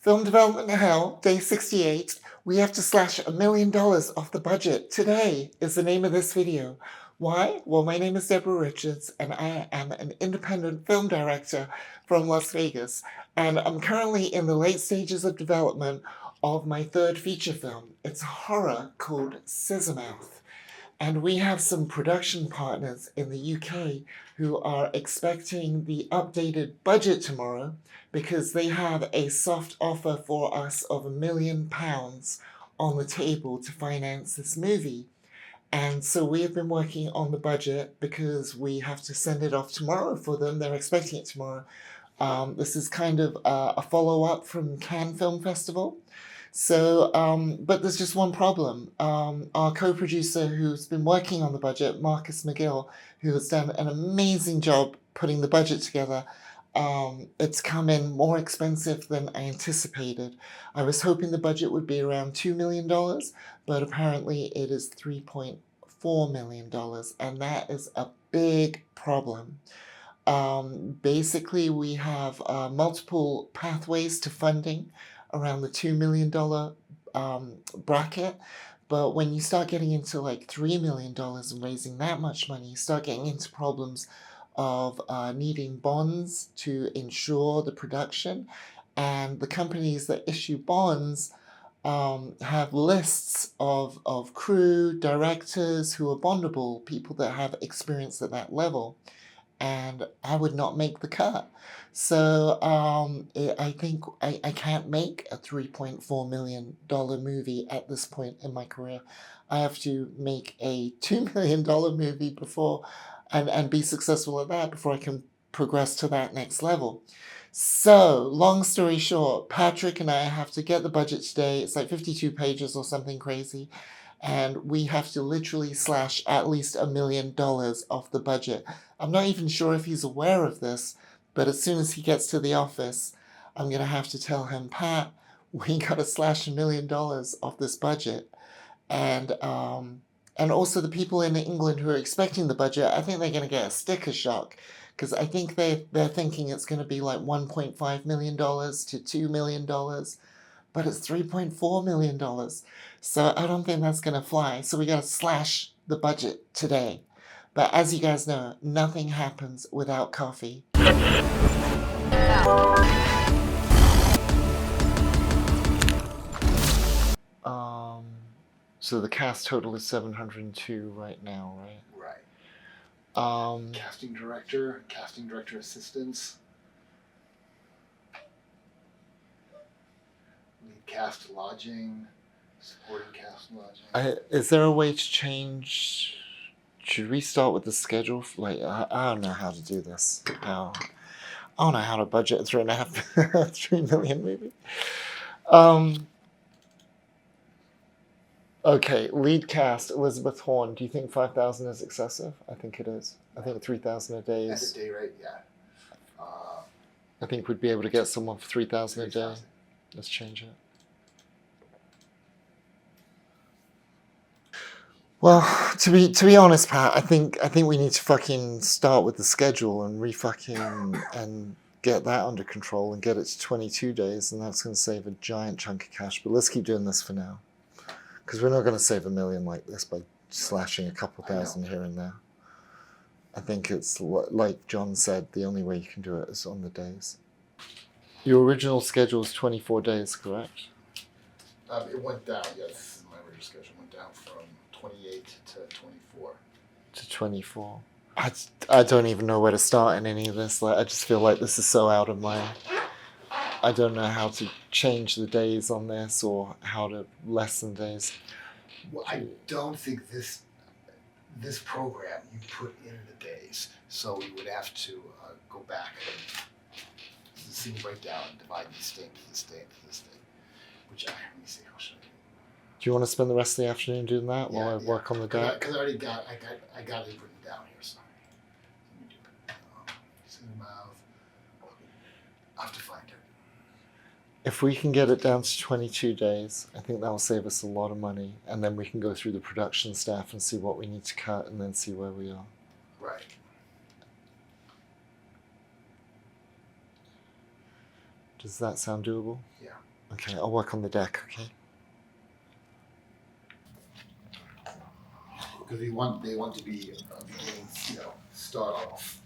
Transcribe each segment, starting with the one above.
Film development hell, day 68. We have to slash $1 million off the budget. Today is the name of this video. Why? Well, my name is Deborah Richards, and I am an independent film director from Las Vegas. And I'm currently in the late stages of development of my third feature film. It's a horror called Scissor Mouth. And we have some production partners in the UK who are expecting the updated budget tomorrow because they have a soft offer for us of £1 million on the table to finance this movie. And so we have been working on the budget because we have to send it off tomorrow for them. They're expecting it tomorrow. This is kind of a follow-up from Cannes Film Festival. So, but there's just one problem. Our co-producer who's been working on the budget, Marcus McGill, who has done an amazing job putting the budget together, it's come in more expensive than I anticipated. I was hoping the budget would be around $2 million, but apparently it is $3.4 million, and that is a big problem. Basically, we have multiple pathways to funding around the $2 million bracket. But when you start getting into like $3 million and raising that much money, you start getting into problems of needing bonds to ensure the production. And the companies that issue bonds have lists of crew, directors who are bondable, people that have experience at that level. And I would not make the cut. So I think I can't make a $3.4 million movie at this point in my career. I have to make a $2 million movie before and be successful at that before I can progress to that next level. So, long story short, Patrick and I have to get the budget today. It's like 52 pages or something crazy. And we have to literally slash at least $1 million off the budget. I'm not even sure if he's aware of this, but as soon as he gets to the office, I'm going to have to tell him, Pat, we got to slash $1 million off this budget. And also the people in England who are expecting the budget, I think they're going to get a sticker shock, because I think they're thinking it's going to be like $1.5 million to $2 million. But it's $3.4 million. So I don't think that's going to fly. So we got to slash the budget today. But as you guys know, nothing happens without coffee. So the cast total is 702 right now, right? Right. Casting director assistants. Lead cast lodging, supporting cast lodging. Is there a way to change? Should we start with the schedule? Like, I don't know how to do this. I don't know how to budget a $3 million movie. Okay, lead cast, Elizabeth Horn. Do you think 5,000 is excessive? I think it is. I think 3,000 a day is. At the day rate, yeah. I think we'd be able to get someone for 3,000 a day. Let's change it. Well, to be honest, Pat, I think we need to fucking start with the schedule and and get that under control and get it to 22 days, and that's going to save a giant chunk of cash. But let's keep doing this for now, because we're not going to save $1 million like this by slashing a couple thousand here and there. I think it's like John said, the only way you can do it is on the days. Your original schedule is 24 days, correct? It went down, yes. My original schedule went down from 28 to 24. To 24. I don't even know where to start in any of this. Like, I just feel like this is so out of my... I don't know how to change the days on this or how to lessen days. Well, I don't think this program you put in the days, so we would have to go back and see breakdown and divide this day into this day into this day. Which let me see, how should I do? Do you want to spend the rest of the afternoon doing that while I work on the deck? Because I got it written down here. So let me do it. Scissor Mouth. I'll have to find it. If we can get it down to 22 days, I think that will save us a lot of money, and then we can go through the production staff and see what we need to cut, and then see where we are. Right. Does that sound doable? Yeah. Okay, I'll work on the deck, okay? Because they want to be beginning, start off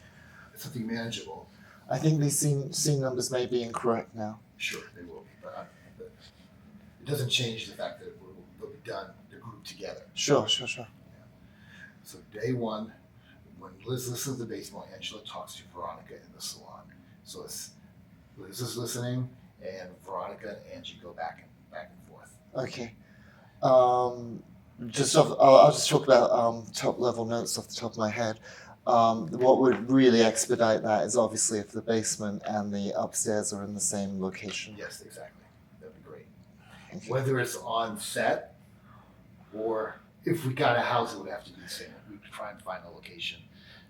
something manageable. I think these scene numbers may be incorrect now. Sure, they will be, but it doesn't change the fact that they'll be done, they're grouped together. Sure. So day one, when Liz listens to the baseball, Angela talks to Veronica in the salon. So it's Liz is listening, and Veronica and Angie go back and forth. Okay. I'll just talk about top level notes off the top of my head. What would really expedite that is obviously if the basement and the upstairs are in the same location. Yes, exactly. That'd be great. Okay. Whether it's on set or if we got a house, it would have to be the same. We'd try and find a location.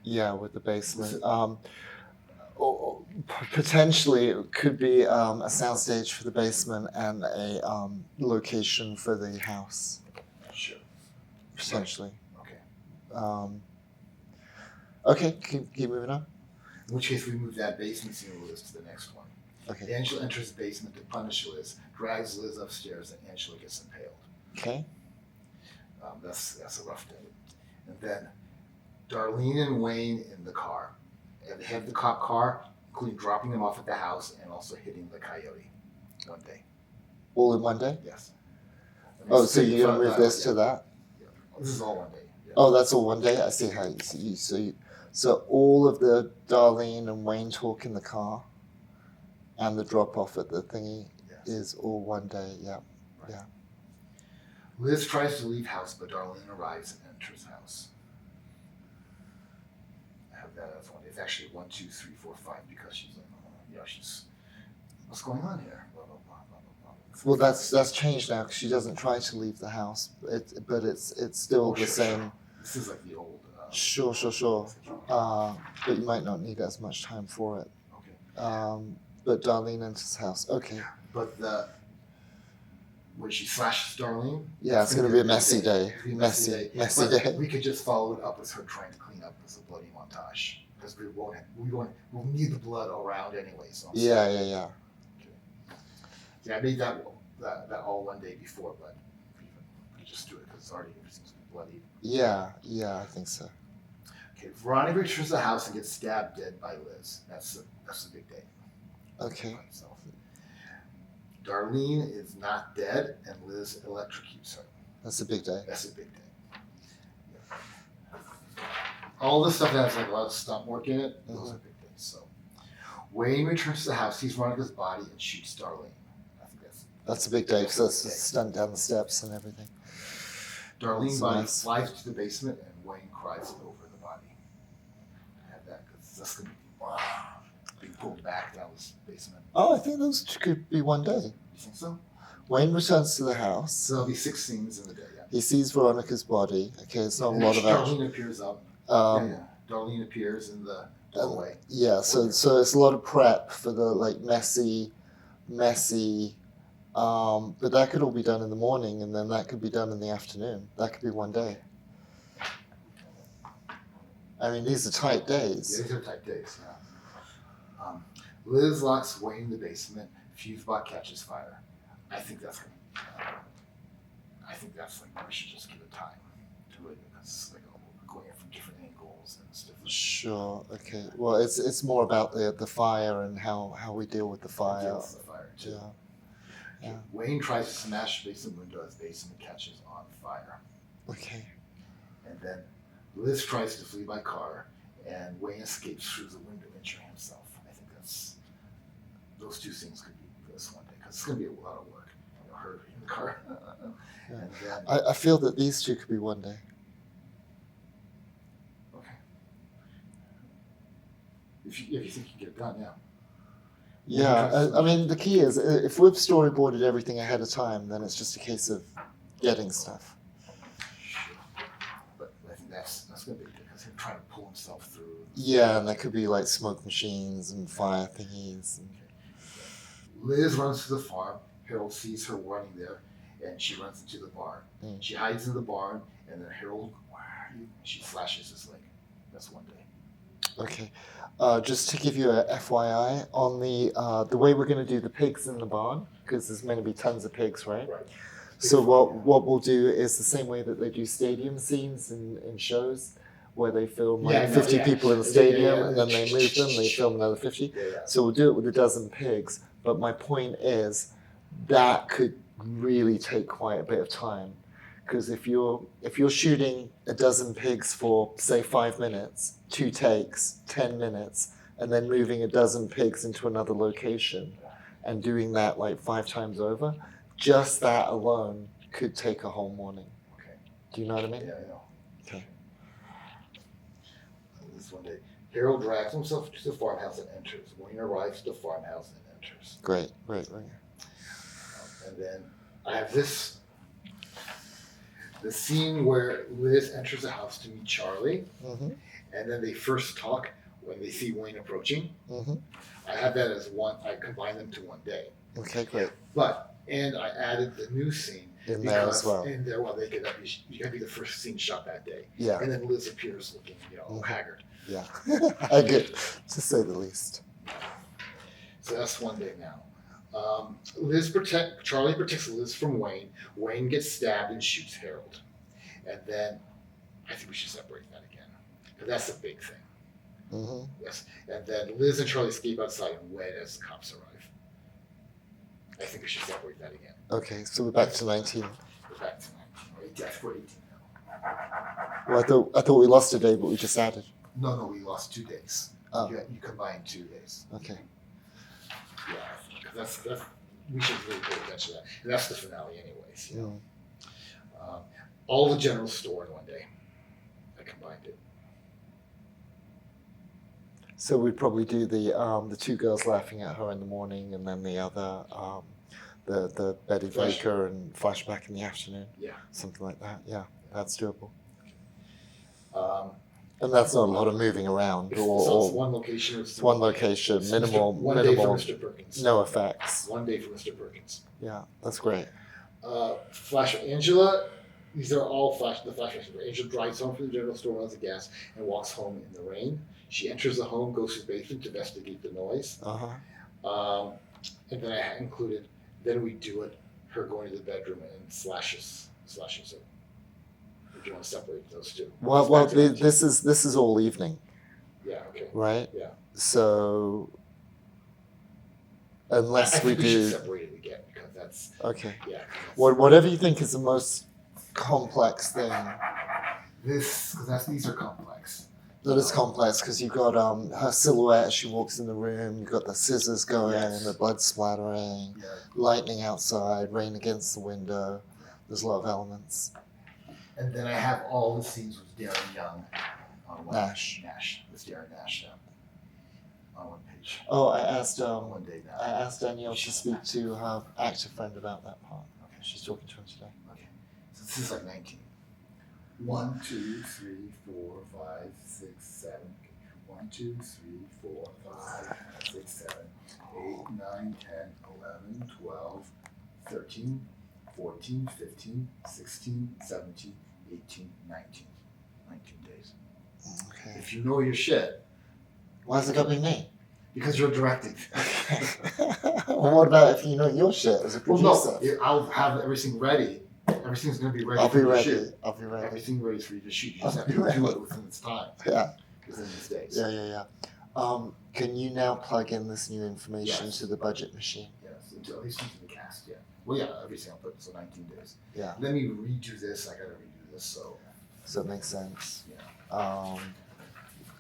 Yeah, with the basement. Or potentially it could be a soundstage for the basement and a location for the house. Sure. Potentially. Okay. Okay, keep moving on. In which case we move that basement scene with Liz to the next one. Okay. Angela enters the basement to punish Liz, drags Liz upstairs, and Angela gets impaled. Okay. That's a rough day. And then Darlene and Wayne in the car. And they have the cop car, including dropping them off at the house and also hitting the coyote one day. All in one day? Yes. Oh, so you're going to move this to that? Yeah. This is all one day. Yeah. Oh, that's all one day? I see how you see. So all of the Darlene and Wayne talk in the car and the drop off at the thingy is all one day, yeah. Right. Yeah. Liz tries to leave house, but Darlene arrives and enters house. I have that as one. It's actually 1, 2, 3, 4, 5 because she's like, she's, what's going on here? Blah, blah, blah, blah, blah, blah. Well, that's changed now because she doesn't try to leave the house, but it's still the same. Sure. This is like the old. Sure. But you might not need as much time for it. Okay. But Darlene enters house. Okay. But when she slashes Darlene. Yeah, it's going to be a messy day. Messy day. We could just follow it up with her trying to clean up as a bloody montage because we'll need the blood around anyway. So Yeah. Okay. Yeah, I made that all one day before, but we could just do it because it's already seems to be bloody. Yeah, I think so. Okay, Veronica returns to the house and gets stabbed dead by Liz. That's a big day. Okay. Darlene is not dead, and Liz electrocutes her. That's a big day. That's a big day. Yeah. All this stuff that has like a lot of stunt work in it, those are big days. So Wayne returns to the house, sees Veronica's body, and shoots Darlene. I think that's a big day because that's a stunt down the steps and everything. Darlene's body slides to the basement, and Wayne cries over the body. I have that because that's going to be pulled back down this basement. Oh, I think those could be one day. You think so? Wayne returns to the house. So there'll be 6 scenes in the day, yeah. He sees Veronica's body. Okay, it's not a lot of action. Darlene appears up. Darlene appears in the doorway. Yeah, so it's a lot of prep for the like messy, but that could all be done in the morning, and then that could be done in the afternoon. That could be one day. I mean, these are tight days. Yeah, these are tight days, yeah. Liz locks Wayne in the basement. Fuse box catches fire. I think that's like we should just give it time to it because like going in from different angles and stuff. Sure. Okay. Well, it's more about the fire and how we deal with the fire. Deal with the fire too. Yeah. Wayne tries to smash the basement window as basement catches on fire. Okay. And then Liz tries to flee by car, and Wayne escapes through the window, injuring himself. I think those 2 things could be this one day because it's going to be a lot of work. Her in the car. And then, I feel that these 2 could be one day. Okay. If you think you get it done, yeah. Yeah, I mean, the key is if we've storyboarded everything ahead of time, then it's just a case of getting stuff. Sure. But I think that's going to be good because he's trying to pull himself through. Yeah, and there could be like smoke machines and fire thingies. And... Okay. Liz runs to the farm. Harold sees her running there, and she runs into the barn. She hides in the barn, and then Harold, where are you? She slashes his leg. That's one day. Okay. Just to give you a FYI on the way we're going to do the pigs in the barn, because there's going to be tons of pigs, right? Right. So what we'll do is the same way that they do stadium scenes in shows, where they film like Yeah, I know, 50 yeah. people in the Yeah, stadium yeah. and then they move them, they film another 50. Yeah, yeah. So we'll do it with a dozen pigs. But my point is that could really take quite a bit of time, because if you're shooting a dozen pigs for say 5 minutes, 2 takes, 10 minutes, and then moving a dozen pigs into another location and doing that like 5 times over, just that alone could take a whole morning. Okay. Do you know what I mean? Yeah, I know. Okay. This one day, Harold drags himself to the farmhouse and enters. Wayne arrives at the farmhouse and enters. Great. And then I have the scene where Liz enters the house to meet Charlie, Mm-hmm. and then they first talk when they see Wayne approaching. Mm-hmm. I have that as one. I combined them to one day. Okay, great. And I added the new scene In there as well. In there, they could you could be the first scene shot that day. Yeah. And then Liz appears looking, haggard. Yeah. Good, to say the least. So that's one day now. Charlie protects Liz from Wayne. Wayne gets stabbed and shoots Harold. And then I think we should separate that again, because that's a big thing. Mm-hmm. Yes. And then Liz and Charlie escape outside and wed as the cops arrive. I think we should separate that again. Okay, so we're back to 19. We're back to 19. We're 18 now. Well, I thought we lost a day, but we just added. No, we lost 2 days. Oh. You combined 2 days. Okay. Yeah, that's we should really pay attention to that. And that's the finale, anyways. You know? All the general store in one day. I combined it. So we'd probably do the 2 girls laughing at her in the morning, and then the other the Betty Baker and flashback in the afternoon. Yeah. Something like that. Yeah, that's doable. And that's not a lot of moving around. So it's one location. It's one location, minimal, one day for minimal, Mr. Perkins. no effects. One day for Mr. Perkins. Yeah, that's great. Flash Angela. These are all the flashbacks. Angela drives home from the general store, runs the gas, and walks home in the rain. She enters the home, goes to the basement to investigate the noise. And then I included, then we do it, her going to the bedroom and slashes it. Or do you want to separate those two? Well, this is all evening, Yeah, okay. right? Yeah. So I unless we think we should do, separate it again, because that's, okay. yeah. Whatever you think is the most complex thing. These are complex. That is complex because you've got her silhouette as she walks in the room. You've got the scissors going, Yes. the blood splattering, Yeah. lightning outside, rain against the window. There's a lot of elements. And then I have all the scenes with Darren Young on one. Nash. With Darren Nash, on one page. Oh, I asked One day now. I asked Danielle to speak to her actor friend about that part. Okay. She's talking to him today. Okay. So this is like 19. 1, 2, 3, 4, 5, 6, 7. 1, 2, 3, 4, 5, 6, 7, 8, 9, 10, 11, 12, 13, 14, 15, 16, 17, 18, 19. 19 days. Okay. If you know your shit, Why has it got to be me? because you're directing. Well, what about if you know your shit as a Well, producer? no, I'll have everything ready. Everything's going to be ready I'll for be you to ready. shoot. I'll be ready. Everything ready for you to shoot. You I'll just have be to do ready. it within its time, Yeah. within these days. Yeah. Can you now plug in this new information Yes. to the budget machine? Yes, until at least into the cast, yeah. Well, yeah, everything I'll put, so 19 days. Yeah. Let me redo this. I got to redo this, so. Does that make sense? Yeah.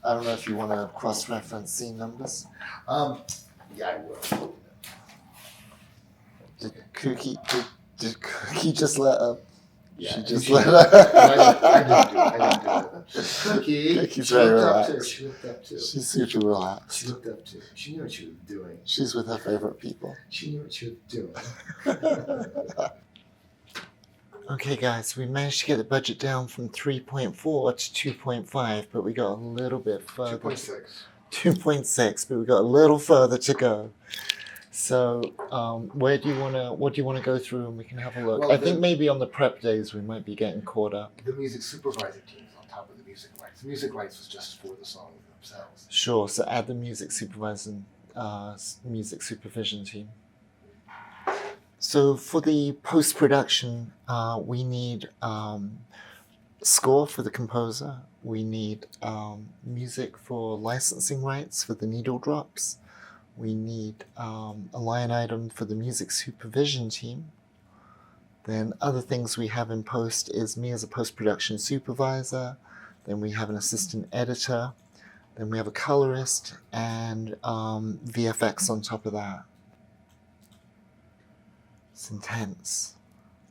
I don't know if you want to cross-reference scene numbers. Yeah, I will. Did Cookie just let up? Yeah, She just she let did. up. I didn't do it. Cookie. Cookie's she very looked up too. relaxed. She looked up too. She's super relaxed. She looked up too. She knew what she was doing. She's with her favorite people. She knew what she was doing. Okay, guys, we managed to get the budget down from 3.4 to 2.5, but we got a little bit further. 2.6. 2.6, but we got a little further to go. So, what do you wanna go through, and we can have a look. Well, I think maybe on the prep days we might be getting caught up. The music supervisor team is on top of the music rights. The music rights was just for the songs themselves. Sure. So add the music supervisor, music supervision team. So for the post-production, we need score for the composer. We need music for licensing rights for the needle drops. We need a line item for the music supervision team. Then other things we have in post is me as a post-production supervisor. Then we have an assistant editor. Then we have a colorist and VFX on top of that. It's intense.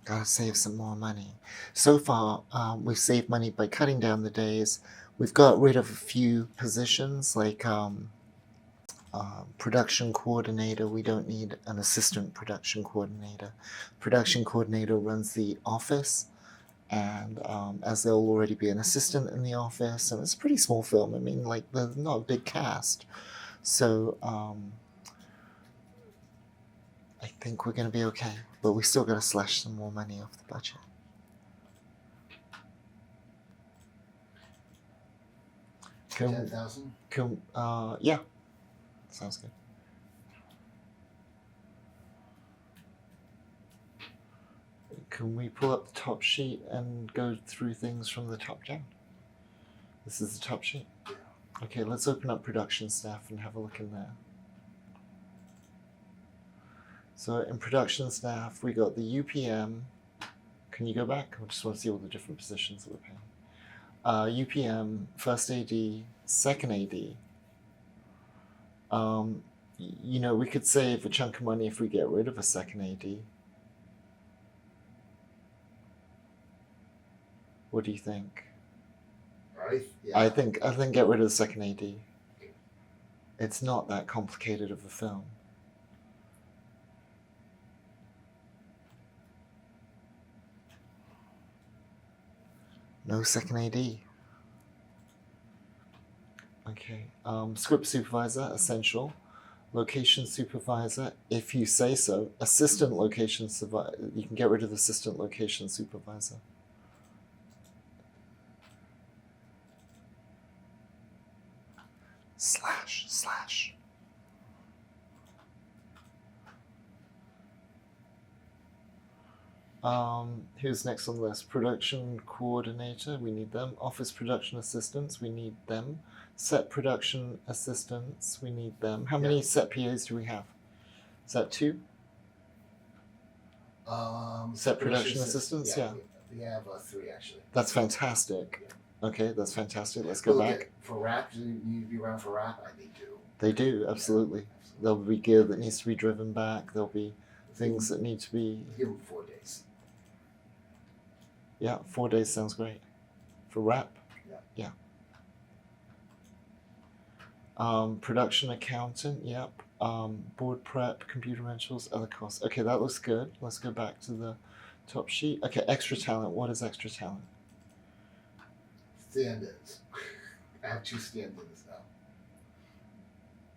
Gotta save some more money. So far, we've saved money by cutting down the days. We've got rid of a few positions like production coordinator. We don't need an assistant production coordinator. Production coordinator runs the office, and as there'll already be an assistant in the office, and it's a pretty small film. I mean, like, there's not a big cast. So I think we're going to be okay, but we still got to slash some more money off the budget. $10,000? Yeah, sounds good. Can we pull up the top sheet and go through things from the top down? This is the top sheet. Yeah. Okay, let's open up production staff and have a look in there. So in production staff, we got the UPM. Can you go back? I just want to see all the different positions that we're paying. UPM, first AD, second AD. You know, we could save a chunk of money if we get rid of a second AD. What do you think? Right? Yeah. I think get rid of the second AD. It's not that complicated of a film. No second AD. Okay. Script supervisor, essential. Location supervisor, if you say so. Assistant location supervisor. You can get rid of assistant location supervisor. Slash. Who's next on the list? Production coordinator, we need them. Office production assistants, we need them. Set production assistants, we need them. How many set PAs do we have? Is that 2? Set production assistants, yeah. We have 3 actually. That's fantastic. Yeah. Okay, that's fantastic. Let's go back. For wrap, do you need to be around for wrap? I need to. They do, absolutely. Yeah, there'll be gear that needs to be driven back. There'll be things that need to be... Give them 4 days. Yeah, 4 days sounds great. For wrap? Yeah. Production accountant, yep. Board prep, computer rentals, other costs. Okay, that looks good. Let's go back to the top sheet. Okay, extra talent. What is extra talent? Stand-ins. I have 2 stand-ins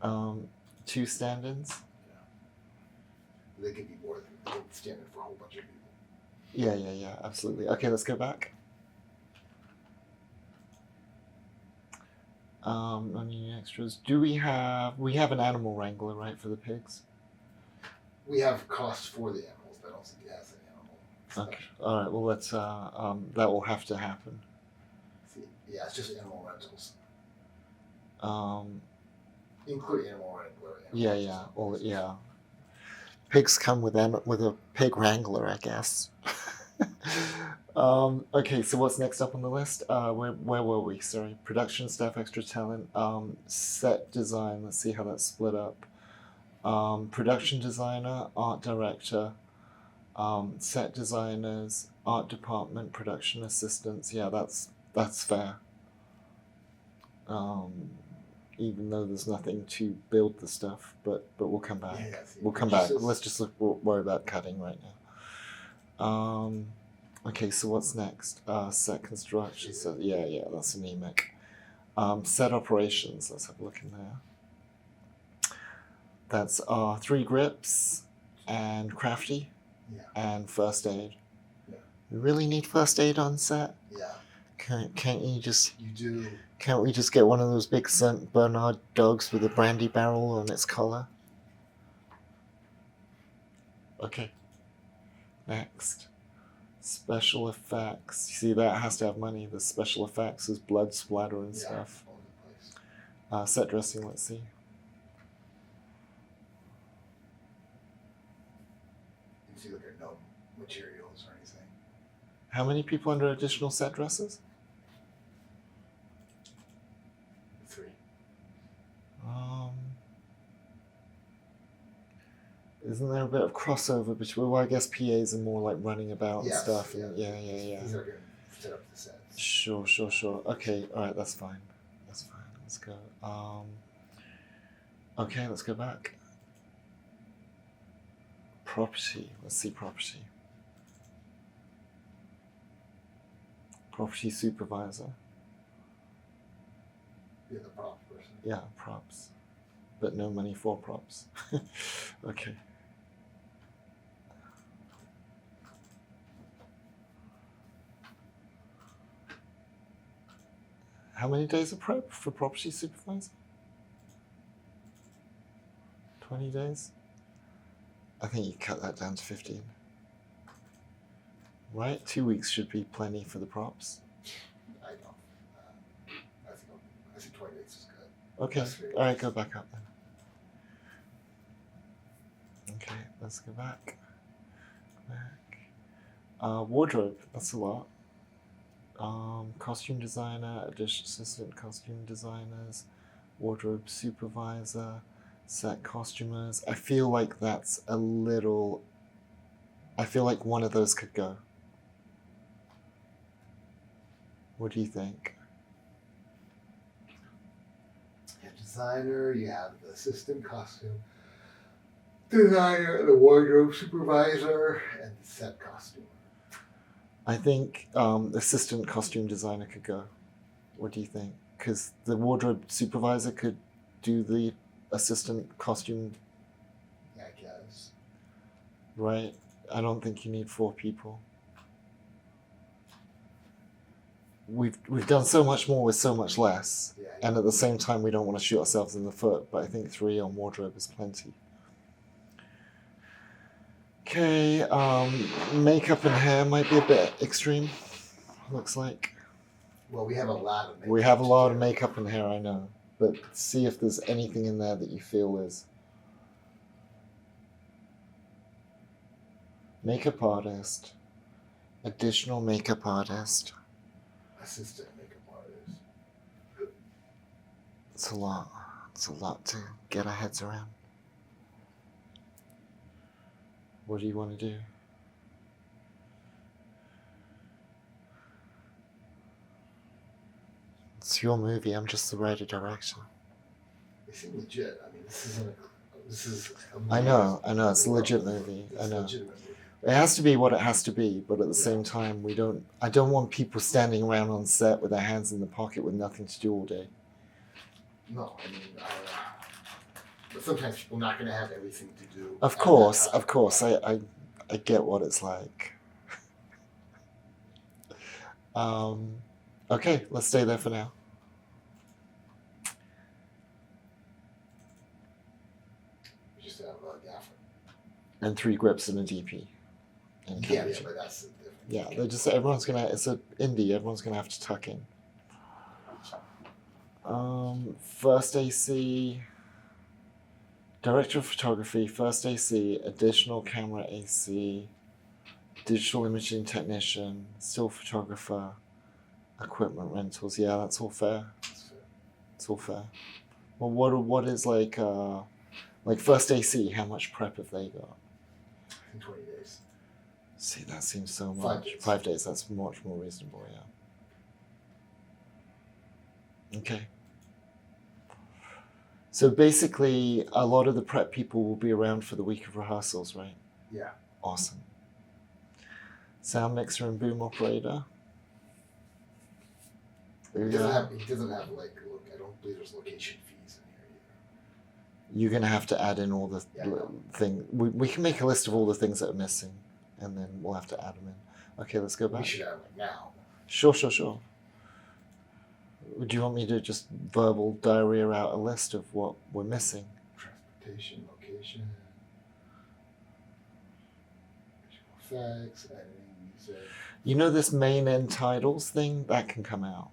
now. 2 stand-ins? Yeah. They could be more than they could stand in for a whole bunch of people. Yeah, absolutely. Okay, let's go back. Non-union extras. Do we have an animal wrangler, right, for the pigs? We have costs for the animals, but I don't think it has an animal stuff. Okay. All right. Well, let's. That will have to happen. Yeah, it's just animal rentals. Include animal wrangler. Yeah. Well, yeah. Pigs come with a pig wrangler, I guess. Okay, so what's next up on the list? Where were we? Sorry, production staff, extra talent, set design. Let's see how that's split up. Production designer, art director, set designers, art department, production assistants. Yeah, that's fair. Even though there's nothing to build the stuff, but we'll come back. Yeah, we'll come back. Let's just worry about cutting right now. Okay, so what's next? Set construction. So yeah, that's anemic. Set operations. Let's have a look in there. That's 3 grips and crafty and first aid. Yeah. We really need first aid on set. Yeah. Can't you just You do. Can't we just get one of those big Saint Bernard dogs with a brandy barrel on its collar? Okay. Next. Special effects. You see, that has to have money. The special effects is blood splatter and stuff. All over the place. Set dressing, let's see. You can see like no materials or anything. How many people under additional set dresses? 3. Isn't there a bit of crossover between? Well, I guess PAs are more like running about and stuff. Yeah. And yeah. These are going to set up the sets. Sure. Okay, all right, that's fine. Let's go. Okay, let's go back. Property. Let's see property. Property supervisor. You're the prop person. Yeah, props. But no money for props. Okay. How many days of prep for property supervisor? 20 days? I think you cut that down to 15. Right? 2 weeks should be plenty for the props. I don't. I think 20 days is good. Okay, That's fair. all right, go back up then. Okay, let's go back. Wardrobe, that's a lot. Costume designer, assistant costume designers, wardrobe supervisor, set costumers. I feel like that's a little. I feel like one of those could go. What do you think? You have designer, you have the assistant costume designer, the wardrobe supervisor, and the set costumer. I think assistant costume designer could go. What do you think? Because the wardrobe supervisor could do the assistant costume, Yeah, I guess. right? I don't think you need 4 people. We've done so much more with so much less, Yeah, and at the same time we don't want to shoot ourselves in the foot. But I think 3 on wardrobe is plenty. Okay, makeup and hair might be a bit extreme. Looks like well, we have a lot of makeup. we have a lot to of do. makeup and hair, I know, but see if there's anything in there that you feel is makeup artist, additional makeup artist. Assistant makeup artist. It's a lot. It's a lot to get our heads around. What do you want to do? It's your movie. I'm just the writer director. They seem legit. I mean, this isn't. This is. I know. It's a legit movie. It's I know. a legitimate movie. It has to be what it has to be, but at the same time, I don't want people standing around on set with their hands in the pocket with nothing to do all day. No, I mean, but sometimes people are not going to have everything to do. Of course. I get what it's like. Okay, let's stay there for now. We just have a gaffer. And 3 grips and a DP. And Yeah, camera. but that's different. Yeah, they're just it's an indie. Everyone's gonna have to tuck in. First AC, director of photography, first AC, additional camera AC, digital imaging technician, still photographer, equipment rentals. Yeah, that's all fair. That's fair. It's all fair. Well, what is like first AC? How much prep have they got? In 20 days. See, that seems so 5 much. days. 5 days. That's much more reasonable. Yeah. Okay. So basically, a lot of the prep people will be around for the week of rehearsals, right? Yeah. Awesome. Sound mixer and boom operator. He doesn't have like, look, I don't believe there's location fees in here either. You're gonna have to add in all the Yeah, I know. thing. We can make a list of all the things that are missing, and then we'll have to add them in. Okay, let's go We back. should have like now. Sure. Do you want me to just verbal diarrhea out a list of what we're missing? Transportation, location, visual effects, editing, music. You know this main end titles thing? That can come out.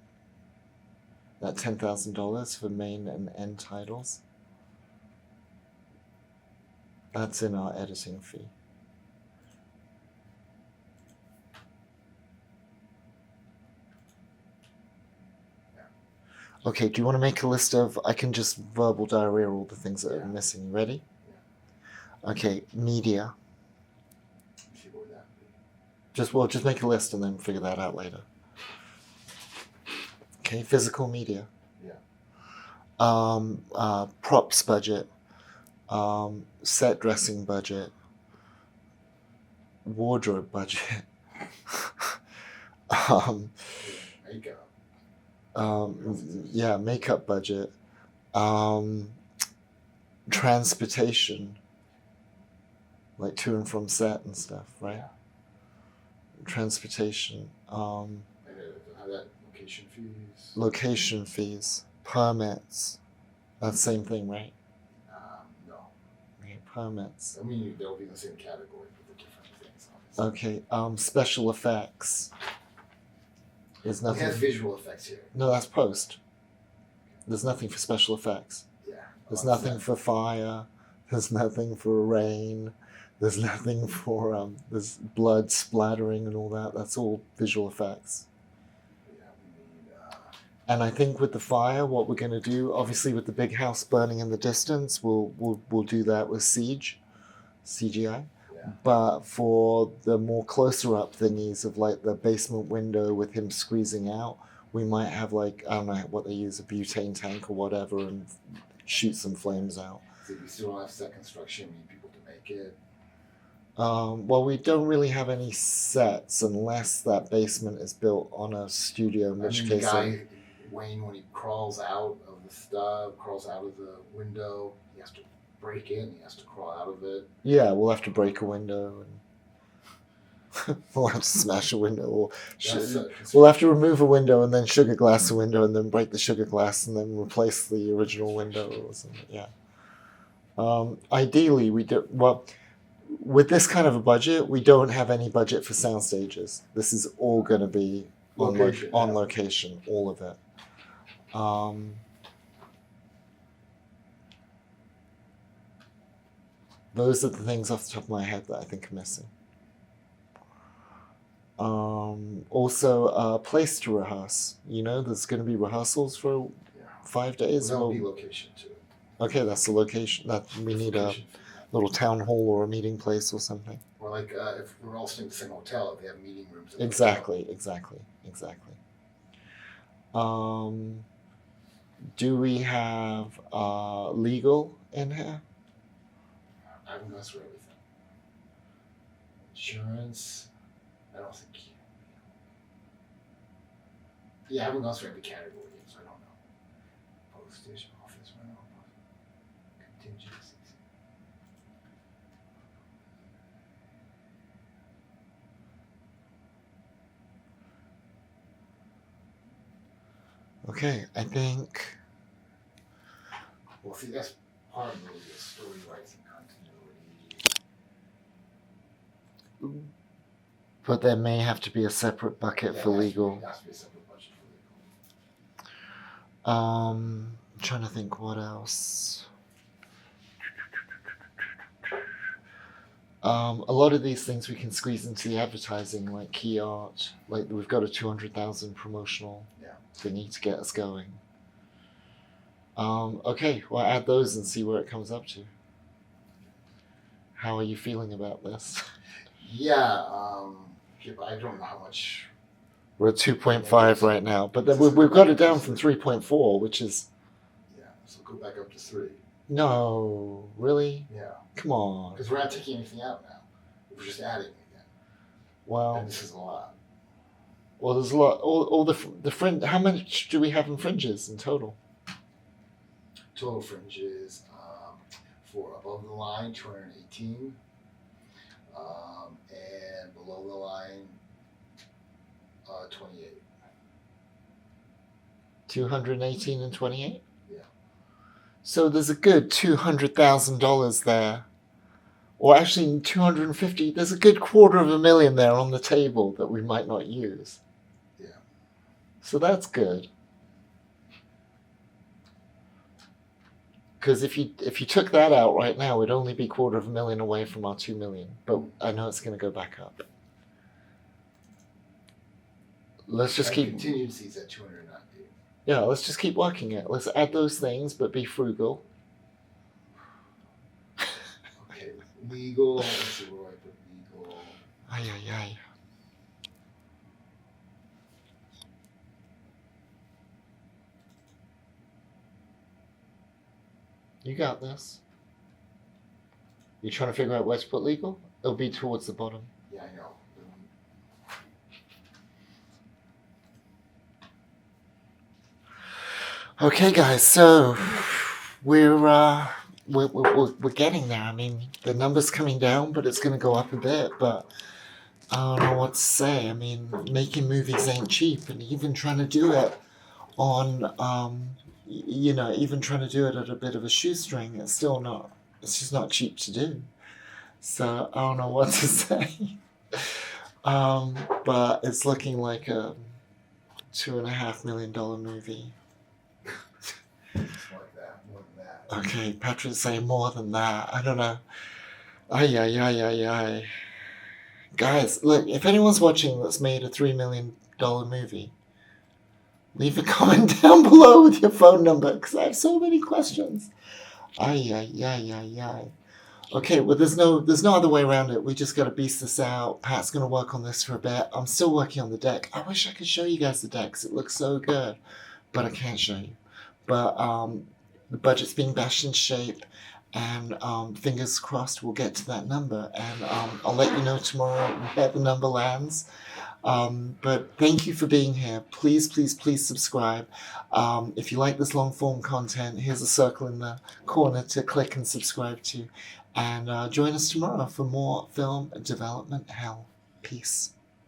That $10,000 for main and end titles. That's in our editing fee. Okay, do you want to make a list of, I can just verbal diarrhea all the things that are missing. You ready? Yeah. Okay, media. Let's see what would that be. Just make a list and then figure that out later. Okay, physical media. Yeah. Props budget. Set dressing budget. Wardrobe budget. Makeup. Yeah, makeup budget. Transportation, like to and from set and stuff, right? Yeah. Transportation. How that location fees. Location fees, permits. That's the same thing, right? No. Okay, permits. I mean, they'll be in the same category for the different things, obviously. Okay, special effects. There's We nothing. have visual effects here. No, that's post. There's nothing for special effects. Yeah. There's nothing for fire. There's nothing for rain. There's nothing for there's blood splattering and all that. That's all visual effects. Yeah, we need. And I think with the fire, what we're going to do, obviously with the big house burning in the distance, we'll do that with CGI. Yeah. But for the more closer up thingies of like the basement window with him squeezing out, we might have like, I don't know what they use, a butane tank or whatever, and shoot some flames out. So we still don't have set construction. We need people to make it. Well, we don't really have any sets unless that basement is built on a studio, in which the case. guy, Wayne, when he crawls out of the stub, crawls out of the window, he has to break in, he has to crawl out of it. Yeah, we'll have to break a window and we'll have to smash a window. Or we'll have to remove a window and then sugar glass the window and then break the sugar glass and then replace the original window or something. Yeah. Ideally, we do. Well, with this kind of a budget, we don't have any budget for sound stages. This is all going to be on location, all of it. Those are the things off the top of my head that I think are missing. Also, a place to rehearse. You know, there's going to be rehearsals for 5 days. There'll be location too. Okay, that's the location. That we need a little town hall or a meeting place or something. Or like if we're all staying in the same hotel, if they have meeting rooms. Exactly. Do we have legal in here? I haven't gone through everything. Insurance, I don't think. Yeah, I haven't gone through every category yet, so I don't know. Postage, office rental, contingencies. Okay, I think. Well, see, that's part of the movie, is story rights and continuity. But there may have to be a separate bucket for legal. There has to be a separate budget for legal. I'm trying to think what else. A lot of these things we can squeeze into the advertising, like key art. Like we've got a 200,000 promotional thingy to get us going. Okay, well, add those and see where it comes up to. How are you feeling about this? Yeah, but I don't know how much. We're at 2.5 right now, but then we've got it down from 3.4, which is. Yeah, so go back up to 3. No, really? Yeah. Come on. Because we're not taking anything out now. We're just adding again. Well. And this is a lot. Well, there's a lot. All the fringe. How much do we have in fringes in total? Total fringes for above the line 218, and below the line 28. 218 and 28? Yeah. So there's a good $200,000 there. Or actually 250, there's a good $250,000 there on the table that we might not use. Yeah. So that's good. Because if you took that out right now, we'd only be $250,000 away from our 2 million. But I know it's going to go back up. Let's just keep contingencies at 290. Yeah, let's just keep working it. Let's add those things, but be frugal. Okay, legal. Let's see where I put legal. Ay, ay, ay. You got this. You trying to figure out where to put legal? It'll be towards the bottom. Yeah, I know. Okay, guys. So we're getting there. I mean, the number's coming down, but it's going to go up a bit. But I don't know what to say. I mean, making movies ain't cheap, and even trying to do it on, even trying to do it at a bit of a shoestring, it's still not. It's just not cheap to do. So I don't know what to say. But it's looking like a $2.5 million movie. More than that. Okay, Patrick's saying more than that. I don't know. Ay, ay, ay, ay, ay. Guys, look, if anyone's watching that's made a $3 million movie, leave a comment down below with your phone number, because I have so many questions. Ay, ay, ay, ay, ay. Okay, well, there's no other way around it. We just got to beast this out. Pat's going to work on this for a bit. I'm still working on the deck. I wish I could show you guys the deck, because it looks so good, but I can't show you. But the budget's being bashed in shape, and fingers crossed we'll get to that number. And I'll let you know tomorrow where the number lands. But thank you for being here. Please, please, please subscribe. If you like this long form content, here's a circle in the corner to click and subscribe to. And join us tomorrow for more film development hell. Peace.